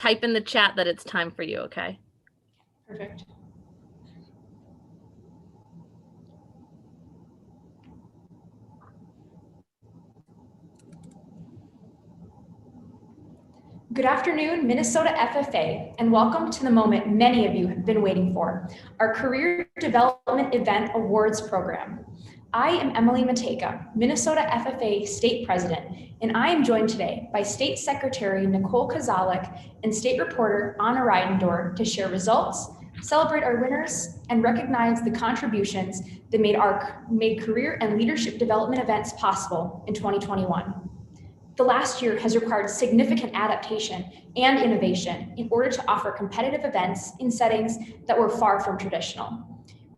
type in the chat that it's time for you, okay? Perfect. Good afternoon, Minnesota FFA, and welcome to the moment many of you have been waiting for, our Career Development Event Awards program. I am Emily Matejka, Minnesota FFA State President, and I am joined today by State Secretary Nicole Kozalik and State Reporter Anna Reidendorf to share results, celebrate our winners, and recognize the contributions that made career and leadership development events possible in 2021. The last year has required significant adaptation and innovation in order to offer competitive events in settings that were far from traditional.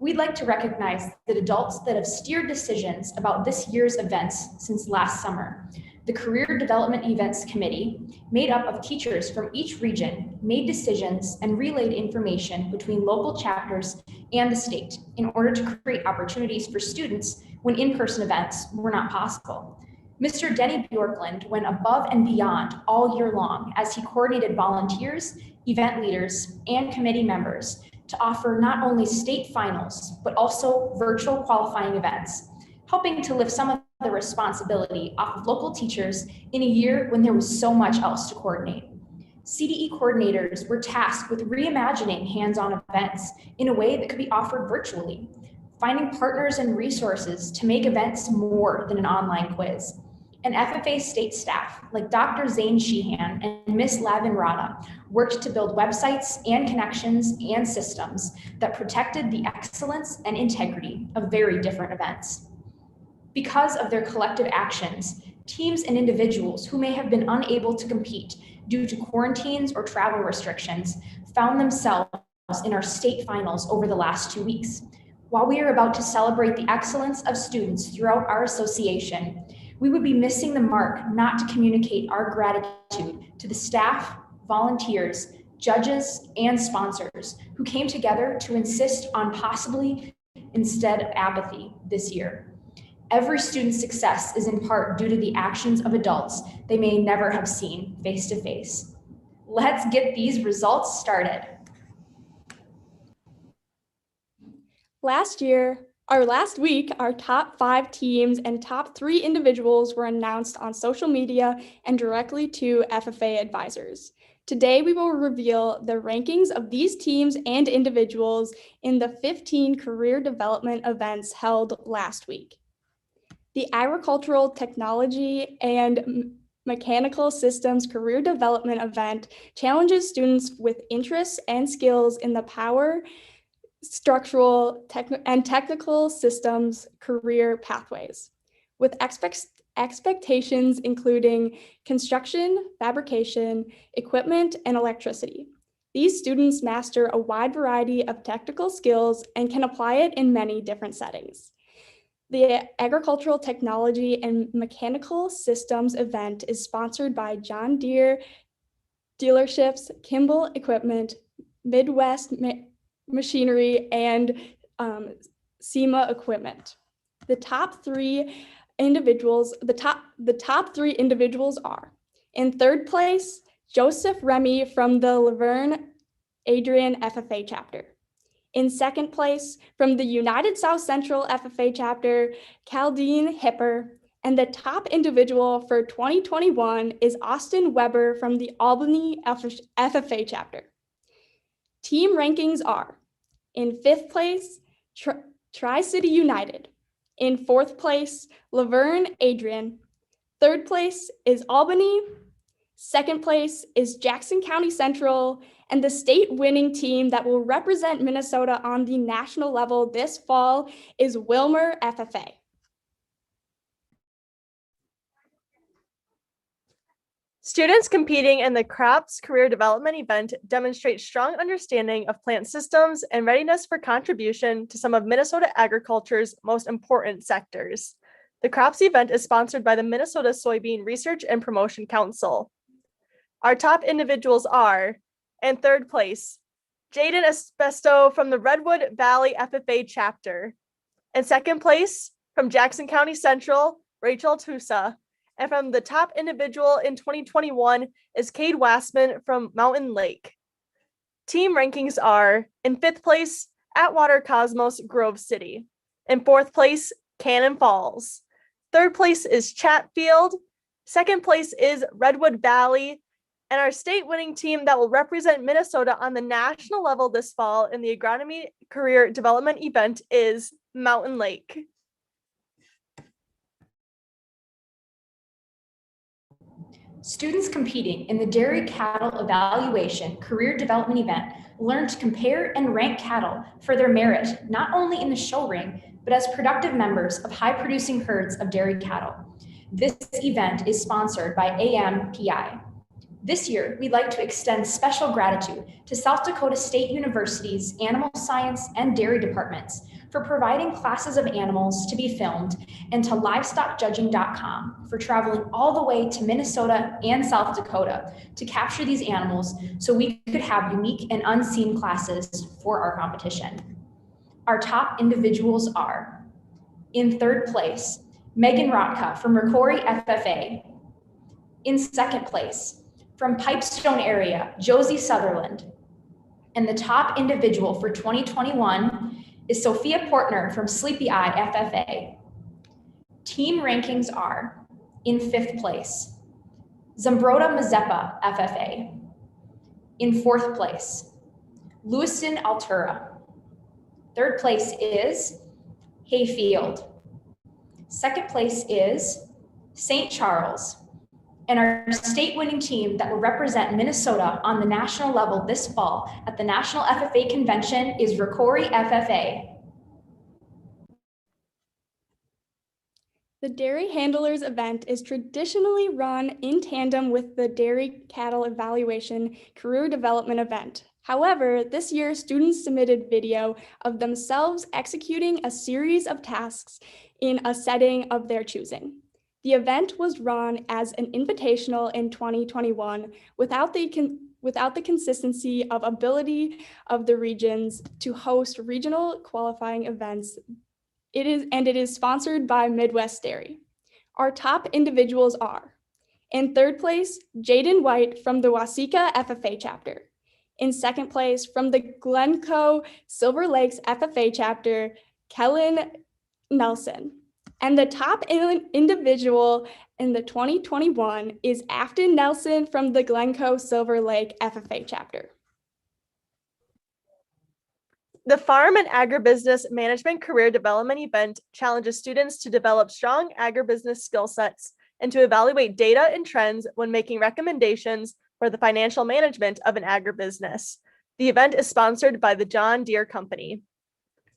We'd like to recognize the adults that have steered decisions about this year's events since last summer. The Career Development Events Committee, made up of teachers from each region, made decisions and relayed information between local chapters and the state in order to create opportunities for students when in-person events were not possible. Mr. Denny Bjorklund went above and beyond all year long as he coordinated volunteers, event leaders, and committee members to offer not only state finals, but also virtual qualifying events, helping to lift some of the responsibility off of local teachers in a year when there was so much else to coordinate. CDE coordinators were tasked with reimagining hands-on events in a way that could be offered virtually, finding partners and resources to make events more than an online quiz. And FFA state staff, like Dr. Zane Sheehan and Ms. Lavin Rada, worked to build websites and connections and systems that protected the excellence and integrity of very different events. Because of their collective actions, teams and individuals who may have been unable to compete due to quarantines or travel restrictions found themselves in our state finals over the last 2 weeks. While we are about to celebrate the excellence of students throughout our association, we would be missing the mark not to communicate our gratitude to the staff, volunteers, judges, and sponsors who came together to insist on possibly instead of apathy this year. Every student's success is in part due to the actions of adults they may never have seen face to face. Let's get these results started. Last week, our top 5 teams and top 3 individuals were announced on social media and directly to FFA advisors. Today, we will reveal the rankings of these teams and individuals in the 15 career development events held last week. The Agricultural Technology and Mechanical Systems Career Development event challenges students with interests and skills in the power, structural, and technical systems career pathways, with expectations including construction, fabrication, equipment, and electricity. These students master a wide variety of technical skills and can apply it in many different settings. The Agricultural Technology and Mechanical Systems event is sponsored by John Deere Dealerships, Kimball Equipment, Midwest Machinery, and SEMA Equipment. The top 3 individuals are: in third place, Joseph Remy from the Laverne Adrian FFA chapter. In second place, from the United South Central FFA chapter, Caldine Hipper. And the top individual for 2021 is Austin Weber from the Albany FFA chapter. Team rankings are: in 5th place, Tri-City United. In 4th place, Laverne Adrian. 3rd place is Albany. 2nd place is Jackson County Central, and the state winning team that will represent Minnesota on the national level this fall is Wilmer FFA. Students competing in the CROPS Career Development event demonstrate strong understanding of plant systems and readiness for contribution to some of Minnesota agriculture's most important sectors. The CROPS event is sponsored by the Minnesota Soybean Research and Promotion Council. Our top individuals are: in 3rd place, Jaden Espesto from the Redwood Valley FFA chapter. In 2nd place, from Jackson County Central, Rachel Tusa. And from the top individual in 2021 is Cade Wassman from Mountain Lake. Team rankings are: in 5th place, Atwater Cosmos Grove City. In 4th place, Cannon Falls. 3rd place is Chatfield. 2nd place is Redwood Valley. And our state winning team that will represent Minnesota on the national level this fall in the agronomy career development event is Mountain Lake. Students competing in the Dairy Cattle Evaluation Career Development Event learn to compare and rank cattle for their merit, not only in the show ring, but as productive members of high-producing herds of dairy cattle. This event is sponsored by AMPI. This year, we'd like to extend special gratitude to South Dakota State University's Animal Science and Dairy departments for providing classes of animals to be filmed, and to livestockjudging.com for traveling all the way to Minnesota and South Dakota to capture these animals so we could have unique and unseen classes for our competition. Our top individuals are: in 3rd place, Megan Rotka from Ricori FFA. In 2nd place, from Pipestone area, Josie Sutherland. And the top individual for 2021 is Sophia Portner from Sleepy Eye FFA. Team rankings are: in 5th place, Zambroda Mazeppa FFA. In 4th place, Lewiston Altura. 3rd place is Hayfield. 2nd place is St. Charles. And our state winning team that will represent Minnesota on the national level this fall at the National FFA Convention is Ricori FFA. The Dairy Handlers event is traditionally run in tandem with the Dairy Cattle Evaluation Career Development event. However, this year, students submitted video of themselves executing a series of tasks in a setting of their choosing. The event was run as an invitational in 2021 without the consistency of ability of the regions to host regional qualifying events. It is sponsored by Midwest Dairy. Our top individuals are: in 3rd place, Jaden White from the Waseca FFA chapter. In 2nd place, from the Glencoe Silver Lakes FFA chapter, Kellen Nelson. And the top individual in the 2021 is Afton Nelson from the Glencoe Silver Lake FFA chapter. The Farm and Agribusiness Management Career Development event challenges students to develop strong agribusiness skill sets and to evaluate data and trends when making recommendations for the financial management of an agribusiness. The event is sponsored by the John Deere Company.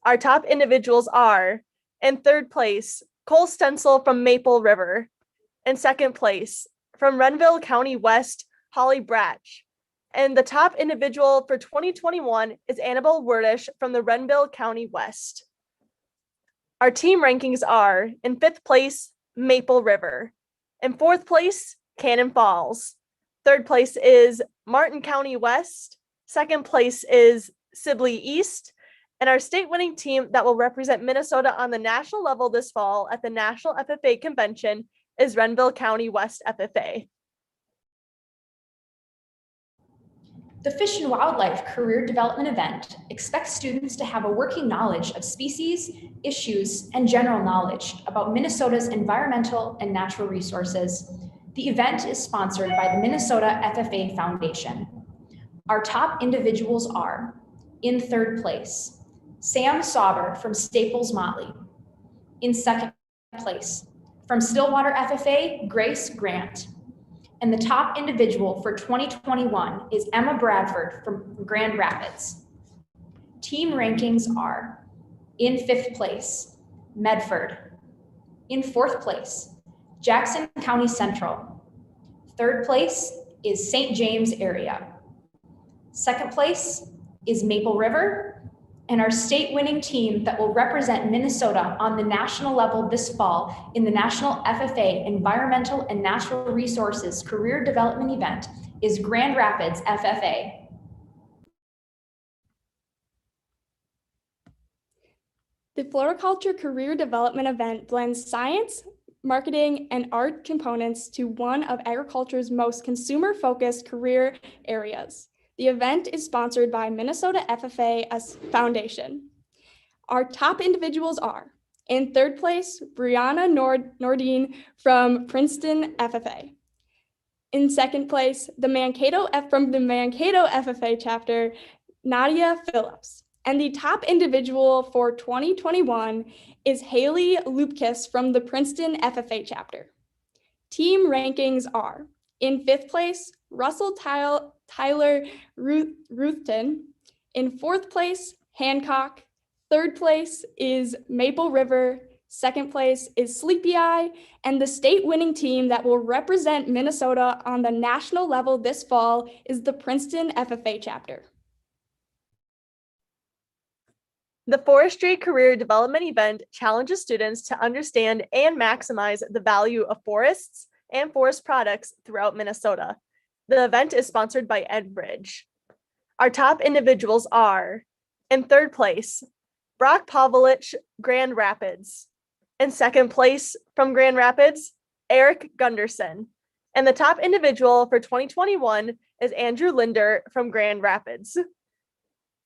Our top individuals are: in 3rd place, Cole Stencil from Maple River. In 2nd place, from Renville County West, Holly Bratch. And the top individual for 2021 is Annabelle Wordish from the Renville County West. Our team rankings are: in 5th place, Maple River. In 4th place, Cannon Falls. 3rd place is Martin County West. 2nd place is Sibley East. And our state winning team that will represent Minnesota on the national level this fall at the National FFA Convention is Renville County West FFA. The Fish and Wildlife Career Development event expects students to have a working knowledge of species, issues, and general knowledge about Minnesota's environmental and natural resources. The event is sponsored by the Minnesota FFA Foundation. Our top individuals are: in 3rd place, Sam Sauber from Staples Motley. In 2nd place, from Stillwater FFA, Grace Grant. And the top individual for 2021 is Emma Bradford from Grand Rapids. Team rankings are: in 5th place, Medford. In 4th place, Jackson County Central. 3rd place is St. James area. 2nd place is Maple River. And our state winning team that will represent Minnesota on the national level this fall in the National FFA Environmental and Natural Resources Career Development event is Grand Rapids FFA. The Floriculture Career Development event blends science, marketing, and art components to one of agriculture's most consumer-focused career areas. The event is sponsored by Minnesota FFA Foundation. Our top individuals are, in third place, Brianna Nordine from Princeton FFA. In second place, from the Mankato FFA chapter, Nadia Phillips. And the top individual for 2021 is Haley Lupkis from the Princeton FFA chapter. Team rankings are, in fifth place, Russell Tyler Ruthton. In fourth place, Hancock. Third place is Maple River. Second place is Sleepy Eye. And the state winning team that will represent Minnesota on the national level this fall is the Princeton FFA chapter. The Forestry Career Development event challenges students to understand and maximize the value of forests and forest products throughout Minnesota. The event is sponsored by Edbridge. Our top individuals are, in third place, Brock Pavlich, Grand Rapids. In second place from Grand Rapids, Eric Gunderson. And the top individual for 2021 is Andrew Linder from Grand Rapids.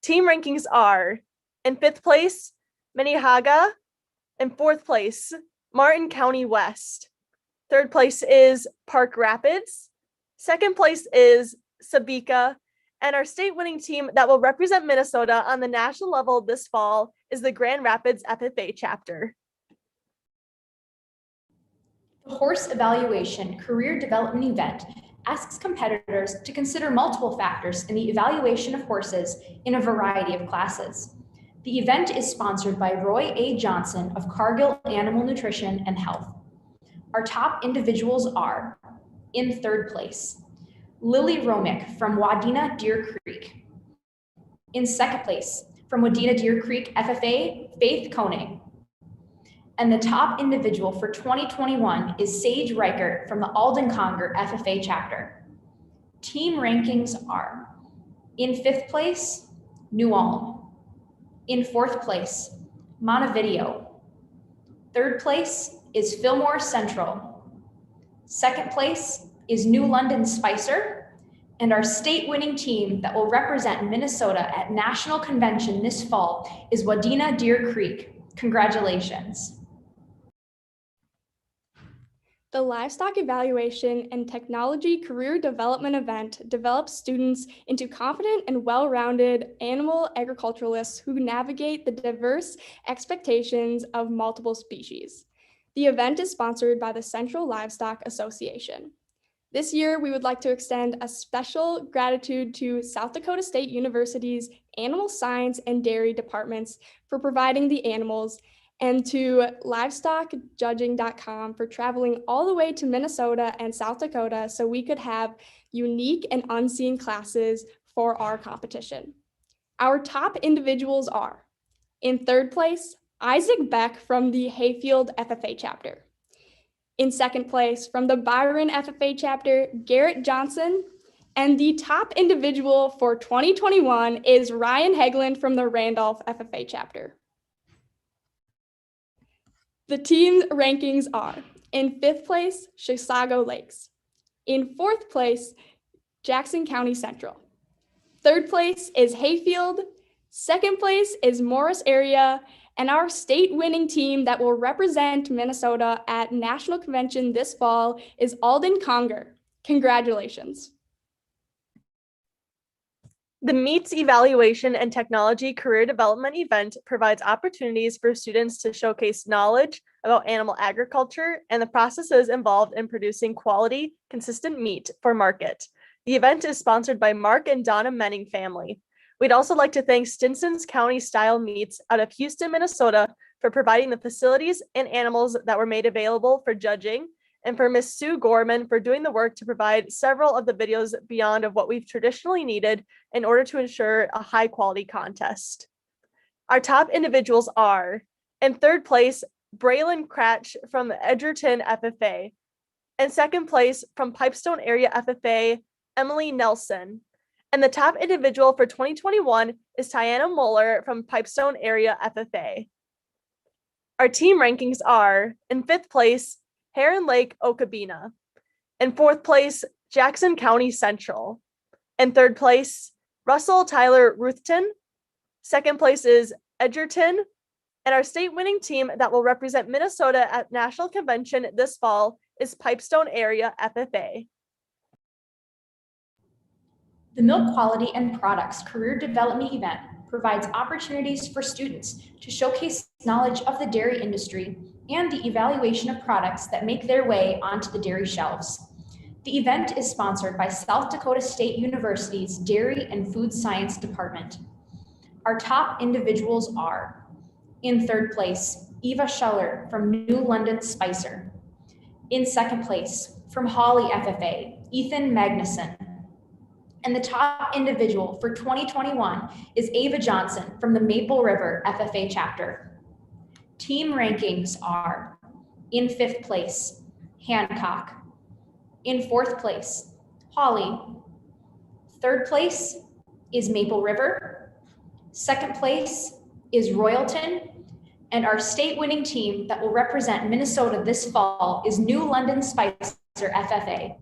Team rankings are, in fifth place, Minnehaha. In fourth place, Martin County West. Third place is Park Rapids. Second place is Sabika. And our state winning team that will represent Minnesota on the national level this fall is the Grand Rapids FFA chapter. The Horse Evaluation Career Development event asks competitors to consider multiple factors in the evaluation of horses in a variety of classes. The event is sponsored by Roy A. Johnson of Cargill Animal Nutrition and Health. Our top individuals are, in third place, Lily Romick from Wadena Deer Creek. In second place, from Wadena Deer Creek FFA, Faith Koenig. And the top individual for 2021 is Sage Reichert from the Alden Conger FFA chapter. Team rankings are, in fifth place, New Ulm. In fourth place, Montevideo. Third place is Fillmore Central. Second place is New London Spicer. And our state winning team that will represent Minnesota at National Convention this fall is Wadena Deer Creek. Congratulations. The Livestock Evaluation and Technology Career Development event develops students into confident and well-rounded animal agriculturalists who navigate the diverse expectations of multiple species. The event is sponsored by the Central Livestock Association. This year, we would like to extend a special gratitude to South Dakota State University's Animal Science and Dairy departments for providing the animals, and to livestockjudging.com for traveling all the way to Minnesota and South Dakota so we could have unique and unseen classes for our competition. Our top individuals are, in third place, Isaac Beck from the Hayfield FFA chapter. In second place, from the Byron FFA chapter, Garrett Johnson. And the top individual for 2021 is Ryan Hegland from the Randolph FFA chapter. The team rankings are, in fifth place, Chisago Lakes. In fourth place, Jackson County Central. Third place is Hayfield. Second place is Morris area. And our state winning team that will represent Minnesota at National Convention this fall is Alden Conger. Congratulations. The MEETS Evaluation and Technology Career Development event provides opportunities for students to showcase knowledge about animal agriculture and the processes involved in producing quality, consistent meat for market. The event is sponsored by Mark and Donna Menning family. We'd also like to thank Stinson's County Style Meats out of Houston, Minnesota for providing the facilities and animals that were made available for judging, and for Ms. Sue Gorman for doing the work to provide several of the videos beyond of what we've traditionally needed in order to ensure a high quality contest. Our top individuals are, in third place, Braylon Cratch from the Edgerton FFA. In second place, from Pipestone Area FFA, Emily Nelson. And the top individual for 2021 is Tiana Muller from Pipestone Area FFA. Our team rankings are, in fifth place, Heron Lake, Okabena. In fourth place, Jackson County Central. In third place, Russell Tyler Ruthton. Second place is Edgerton. And our state winning team that will represent Minnesota at National Convention this fall is Pipestone Area FFA. The Milk Quality and Products Career Development event provides opportunities for students to showcase knowledge of the dairy industry and the evaluation of products that make their way onto the dairy shelves. The event is sponsored by South Dakota State University's Dairy and Food Science Department. Our top individuals are: in third place, Eva Scheller from New London Spicer. In second place, from Hawley FFA, Ethan Magnuson. And the top individual for 2021 is Ava Johnson from the Maple River FFA chapter. Team rankings are: in fifth place, Hancock. In fourth place, Hawley. Third place is Maple River. Second place is Royalton. And our state winning team that will represent Minnesota this fall is New London Spicer FFA.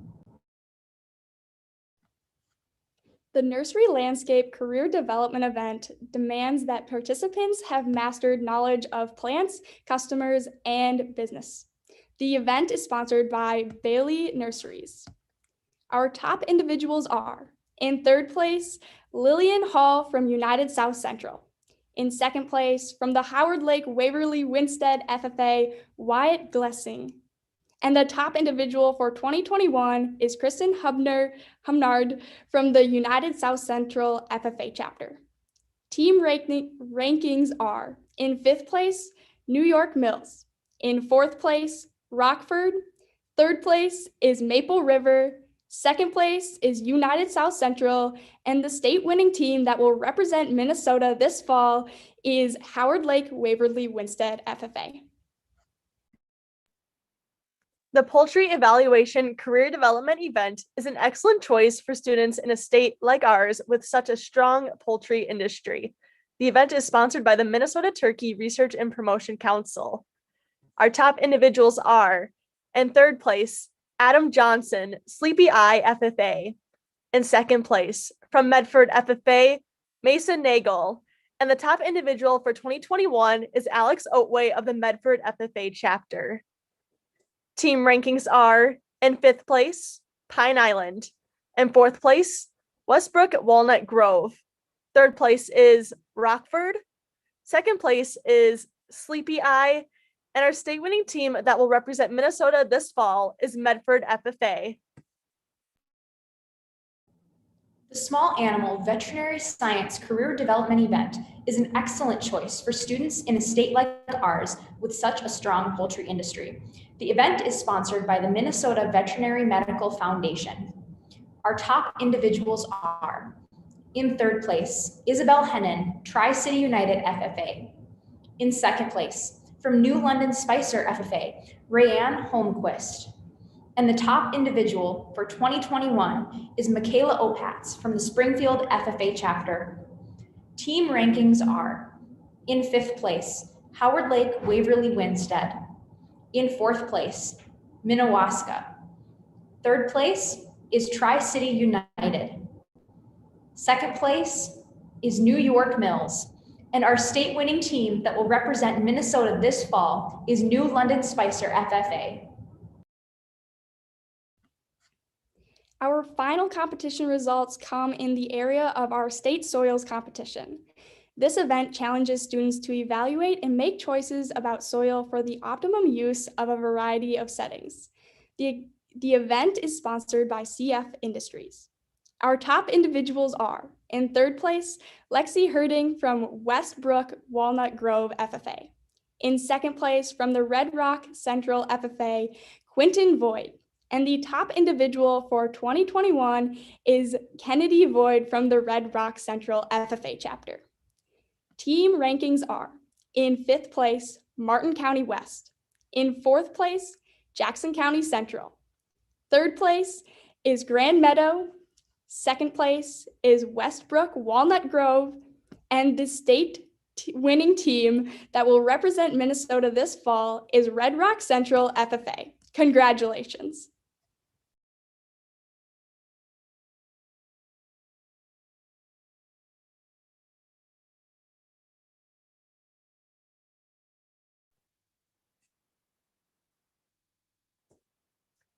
The Nursery Landscape Career Development event demands that participants have mastered knowledge of plants, customers, and business. The event is sponsored by Bailey Nurseries. Our top individuals are: in third place, Lillian Hall from United South Central. In second place, from the Howard Lake Waverly Winstead FFA, Wyatt Glessing. And the top individual for 2021 is Kristen Humnard from the United South Central FFA chapter. Team rankings are: in fifth place, New York Mills. In fourth place, Rockford. Third place is Maple River. Second place is United South Central, and the state winning team that will represent Minnesota this fall is Howard Lake Waverly Winstead FFA. The Poultry Evaluation Career Development event is an excellent choice for students in a state like ours with such a strong poultry industry. The event is sponsored by the Minnesota Turkey Research and Promotion Council. Our top individuals are: in third place, Adam Johnson, Sleepy Eye FFA. In second place, from Medford FFA, Mason Nagel. And the top individual for 2021 is Alex Oatway of the Medford FFA chapter. Team rankings are: in fifth place, Pine Island. In fourth place, Westbrook Walnut Grove. Third place is Rockford. Second place is Sleepy Eye. And our state winning team that will represent Minnesota this fall is Medford FFA. The Small Animal Veterinary Science Career Development event is an excellent choice for students in a state like ours with such a strong poultry industry. The event is sponsored by the Minnesota Veterinary Medical Foundation. Our top individuals are: in third place, Isabel Hennon, Tri-City United FFA. In second place, from New London Spicer FFA, Rayanne Holmquist. And the top individual for 2021 is Michaela Opatz from the Springfield FFA chapter. Team rankings are: in fifth place, Howard Lake Waverly Winstead. In fourth place, Minnewaska. Third place is Tri-City United. Second place is New York Mills. And our state winning team that will represent Minnesota this fall is New London Spicer FFA. Our final competition results come in the area of our state soils competition. This event challenges students to evaluate and make choices about soil for the optimum use of a variety of settings. The event is sponsored by CF Industries. Our top individuals are: in third place, Lexi Herding from Westbrook Walnut Grove FFA. In second place, from the Red Rock Central FFA, Quentin Voigt. And the top individual for 2021 is Kennedy Voigt from the Red Rock Central FFA chapter. Team rankings are: in fifth place, Martin County West. In fourth place, Jackson County Central. Third place is Grand Meadow. Second place is Westbrook Walnut Grove. And the state winning team that will represent Minnesota this fall is Red Rock Central FFA. Congratulations.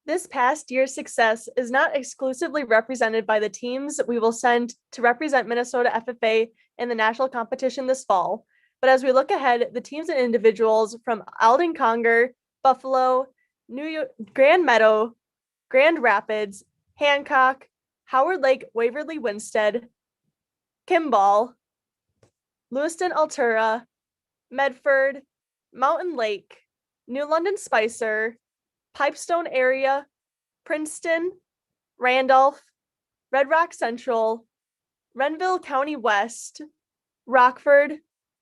This past year's success is not exclusively represented by the teams we will send to represent Minnesota FFA in the national competition this fall, but as we look ahead, the teams and individuals from Alden Conger, Buffalo, New York, Grand Meadow, Grand Rapids, Hancock, Howard Lake, Waverly Winstead, Kimball, Lewiston Altura, Medford, Mountain Lake, New London Spicer, Pipestone area, Princeton, Randolph, Red Rock Central, Renville County West, Rockford,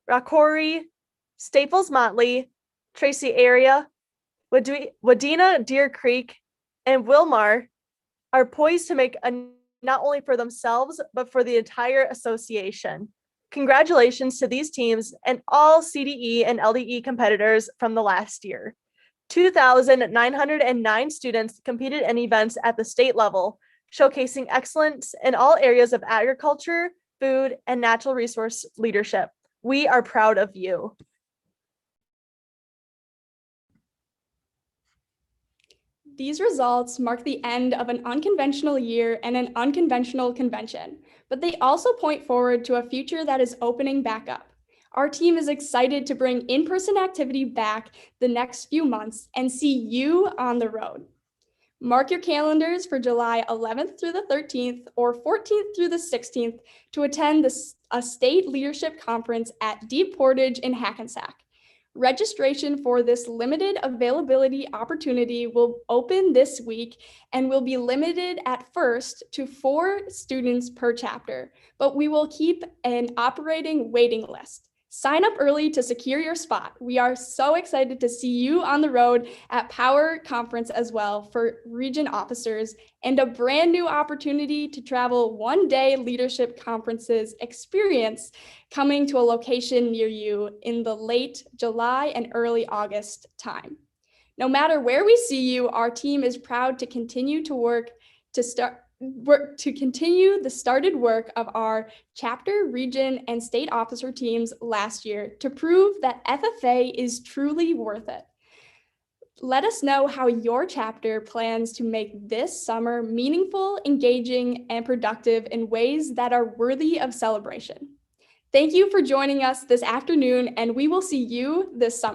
Rockhorey, Staples Motley, Tracy area, Wadena Deer Creek, and Wilmar are poised to make a not only for themselves, but for the entire association. Congratulations to these teams and all CDE and LDE competitors from the last year. 2,909 students competed in events at the state level, showcasing excellence in all areas of agriculture, food, and natural resource leadership. We are proud of you. These results mark the end of an unconventional year and an unconventional convention, but they also point forward to a future that is opening back up. Our team is excited to bring in-person activity back the next few months and see you on the road. Mark your calendars for July 11th through the 13th or 14th through the 16th to attend a state leadership conference at Deep Portage in Hackensack. Registration for this limited availability opportunity will open this week and will be limited at first to 4 students per chapter, but we will keep an operating waiting list. Sign up early to secure your spot. We are so excited to see you on the road at Power Conference as well for region officers and a brand new opportunity to travel one-day leadership conferences experience coming to a location near you in the late July and early August time. No matter where we see you, our team is proud to continue the started work of our chapter, region, and state officer teams last year to prove that FFA is truly worth it. Let us know how your chapter plans to make this summer meaningful, engaging, and productive in ways that are worthy of celebration. Thank you for joining us this afternoon, and we will see you this summer.